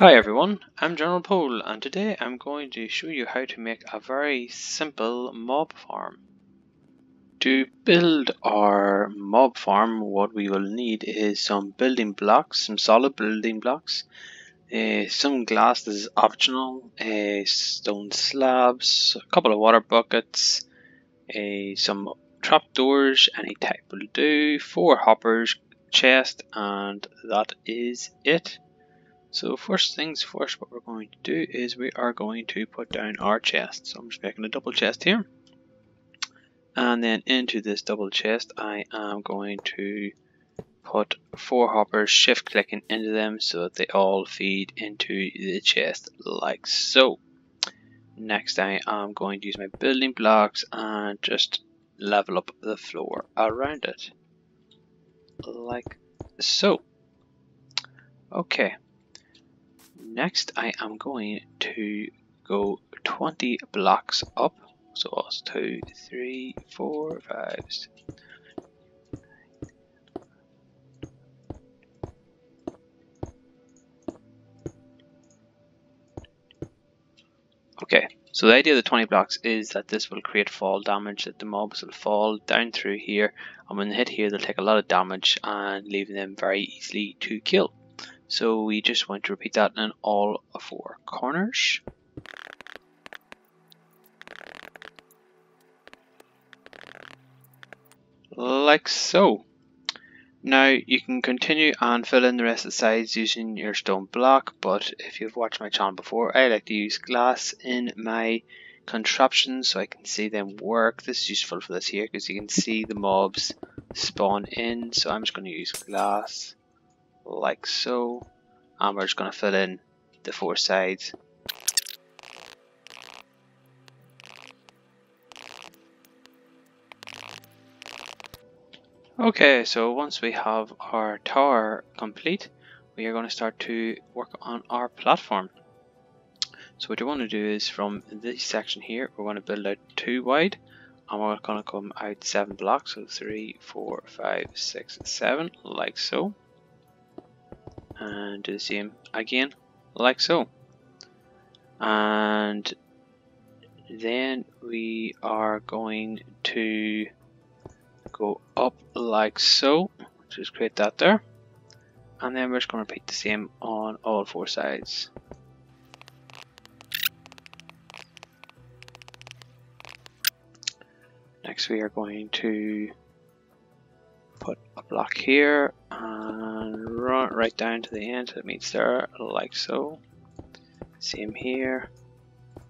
Hi everyone, I'm General Pole and today I'm going to show you how to make a very simple mob farm. To build our mob farm, what we will need is some building blocks, some solid building blocks, some glass that is optional, stone slabs, a couple of water buckets, some trapdoors, any type will do, 4 hoppers, chest, and that is it. So first things first, what we're going to do is we are going to put down our chest. So I'm just making a double chest here. And then into this double chest, I am going to put 4 hoppers, shift clicking into them so that they all feed into the chest like so. Next I am going to use my building blocks and just level up the floor around it. Like so. Okay. Next, I am going to go 20 blocks up. So that's 2, 3, 4, 5, 6. Okay, so the idea of the 20 blocks is that this will create fall damage, that the mobs will fall down through here, and when they hit here, they'll take a lot of damage and leaving them very easily to kill. So we just want to repeat that in all 4 corners. Like so. Now you can continue and fill in the rest of the sides using your stone block, but if you've watched my channel before, I like to use glass in my contraptions so I can see them work. This is useful for this here because you can see the mobs spawn in, so I'm just going to use glass like so, and we're just going to fill in the 4 sides. Okay, so once we have our tower complete, we are going to start to work on our platform. So what you want to do is from this section here, we're going to build out 2 wide, and we're going to come out 7 blocks, so 3, 4, 5, 6, 7, like so. And do the same again, like so. And then we are going to go up like so, just create that there, and then we're just going to repeat the same on all 4 sides. Next we are going to put a block here and run it right down to the end so it meets there, like so. Same here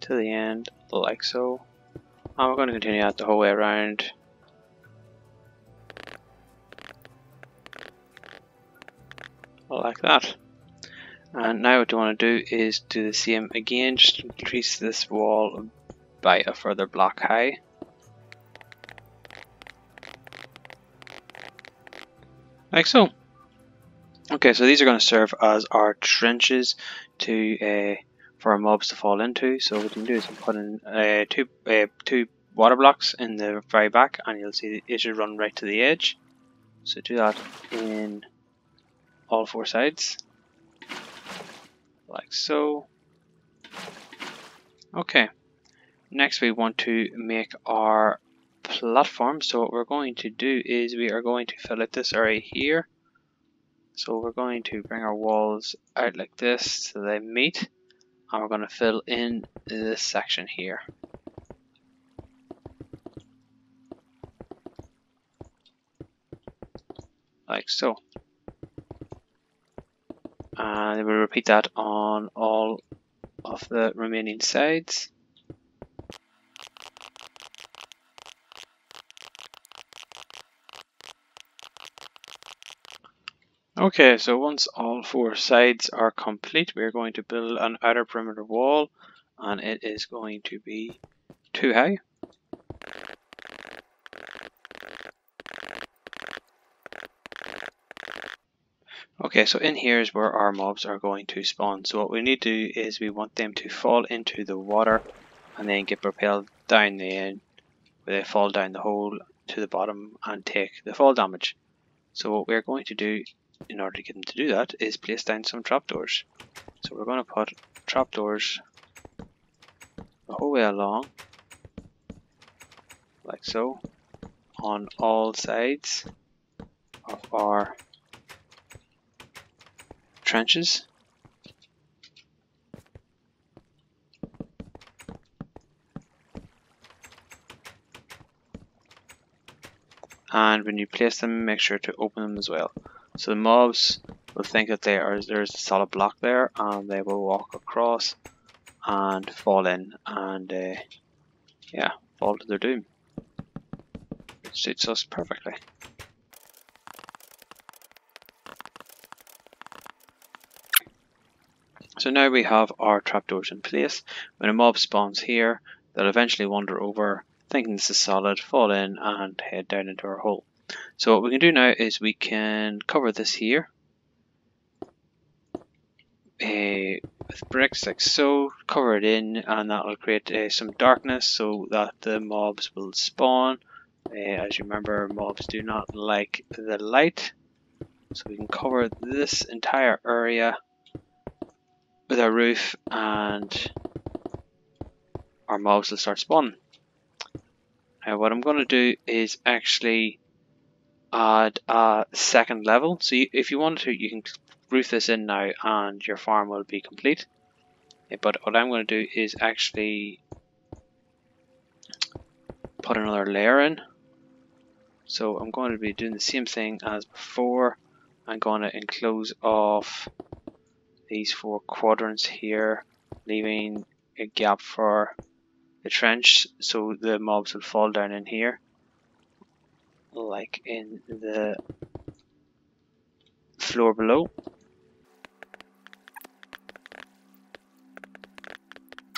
to the end, like so. And we're going to continue that the whole way around. Like that. And now what you want to do is do the same again, just increase this wall by a further block high. Like so. Okay, so these are going to serve as our trenches to for our mobs to fall into. So what you can do is put in two water blocks in the very back, and you'll see it should run right to the edge. So do that in all 4 sides, like so. Okay, next we want to make our platform. So what we're going to do is we are going to fill out this area here. So we're going to bring our walls out like this so they meet, and we're going to fill in this section here. Like so. And we'll repeat that on all of the remaining sides. Okay, so once all 4 sides are complete, we're going to build an outer perimeter wall, and it is going to be 2 high. Okay, so in here is where our mobs are going to spawn. So what we need to do is we want them to fall into the water and then get propelled down the end, where they fall down the hole to the bottom and take the fall damage. So what we're going to do in order to get them to do that is place down some trapdoors. So we're going to put trapdoors the whole way along, like so, on all sides of our trenches. And when you place them, make sure to open them as well. So the mobs will think that there's a solid block there, and they will walk across and fall in, and yeah, fall to their doom. It suits us perfectly. So now we have our trapdoors in place. When a mob spawns here, they'll eventually wander over, thinking this is solid, fall in and head down into our hole. So what we can do now is we can cover this here with bricks like so, cover it in, and that will create some darkness so that the mobs will spawn. As you remember, mobs do not like the light, so we can cover this entire area with our roof and our mobs will start spawning. Now what I'm going to do is actually add a second level. So if you want to, you can roof this in now and your farm will be complete. But what I'm going to do is actually put another layer in. So I'm going to be doing the same thing as before. I'm going to enclose off these 4 quadrants here, leaving a gap for the trench so the mobs will fall down in here, like in the floor below.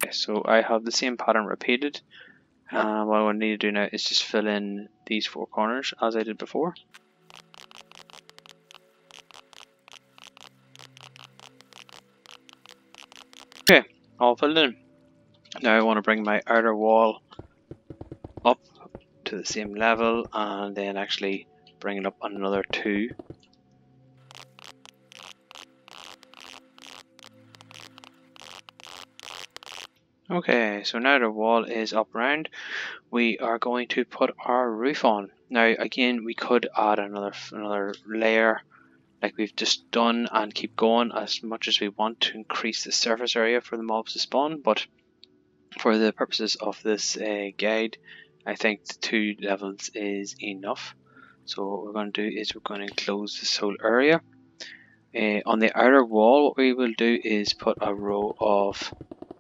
Okay, so I have the same pattern repeated. What I need to do now is just fill in these 4 corners as I did before. Okay, all filled in. Now I want to bring my outer wall up to the same level and then actually bring it up another 2. Okay, so now the wall is up round, we are going to put our roof on. Now again, we could add another layer like we've just done and keep going as much as we want to increase the surface area for the mobs to spawn, but for the purposes of this guide, I think the 2 levels is enough. So what we're going to do is we're going to enclose this whole area. On the outer wall, what we will do is put a row of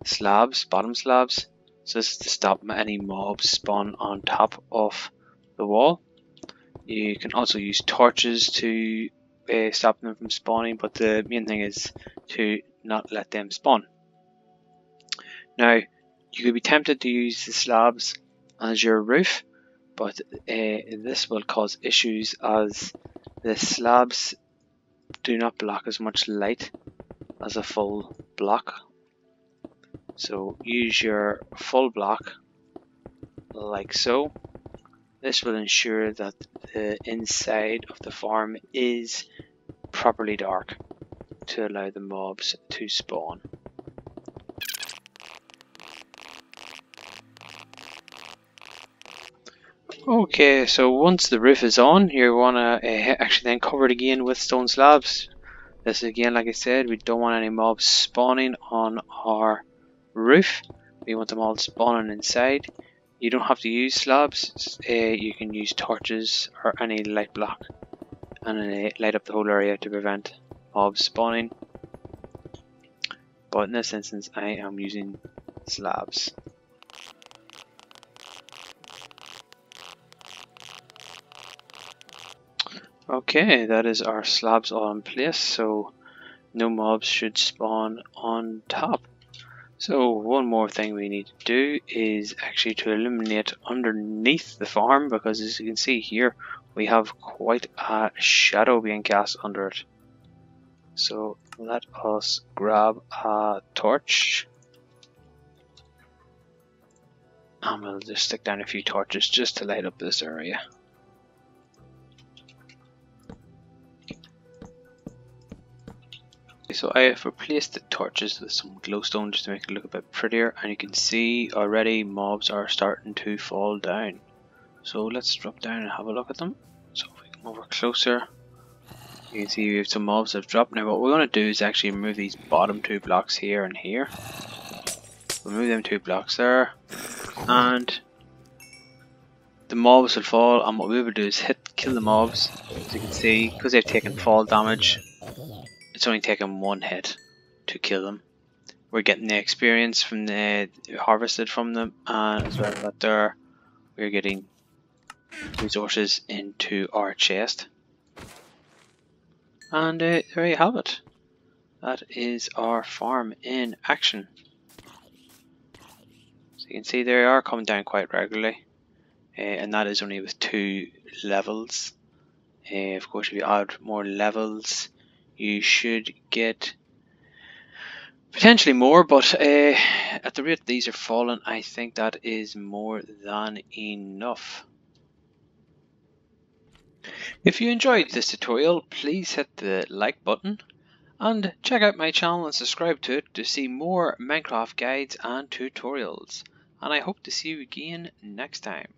slabs, bottom slabs. So this is to stop any mobs spawn on top of the wall. You can also use torches to stop them from spawning, but the main thing is to not let them spawn. Now, you could be tempted to use the slabs as your roof, but this will cause issues as the slabs do not block as much light as a full block. So use your full block like so. This will ensure that the inside of the farm is properly dark to allow the mobs to spawn. Okay, so once the roof is on, you want to actually then cover it again with stone slabs. This again, like I said, we don't want any mobs spawning on our roof. We want them all spawning inside. You don't have to use slabs, you can use torches or any light block and light up the whole area to prevent mobs spawning. But in this instance, I am using slabs. Okay, that is our slabs all in place, so no mobs should spawn on top. So one more thing we need to do is actually to illuminate underneath the farm, because as you can see here we have quite a shadow being cast under it. So let us grab a torch and we'll just stick down a few torches just to light up this area. So I have replaced the torches with some glowstone just to make it look a bit prettier, and you can see already mobs are starting to fall down. So let's drop down and have a look at them. So if we come over closer, you can see we have some mobs that have dropped. Now what we're going to do is actually remove these bottom 2 blocks here and here. Remove them 2 blocks there, and the mobs will fall, and what we will do is kill the mobs. As you can see, because they've taken fall damage, it's only taken 1 hit to kill them. We're getting the experience from the harvested from them, and as well as that there, we're getting resources into our chest. And there you have it. That is our farm in action. So you can see they are coming down quite regularly, and that is only with 2 levels. Of course, if you add more levels, you should get potentially more, but at the rate these are falling, I think that is more than enough. If you enjoyed this tutorial, please hit the like button and check out my channel and subscribe to it to see more Minecraft guides and tutorials. And I hope to see you again next time.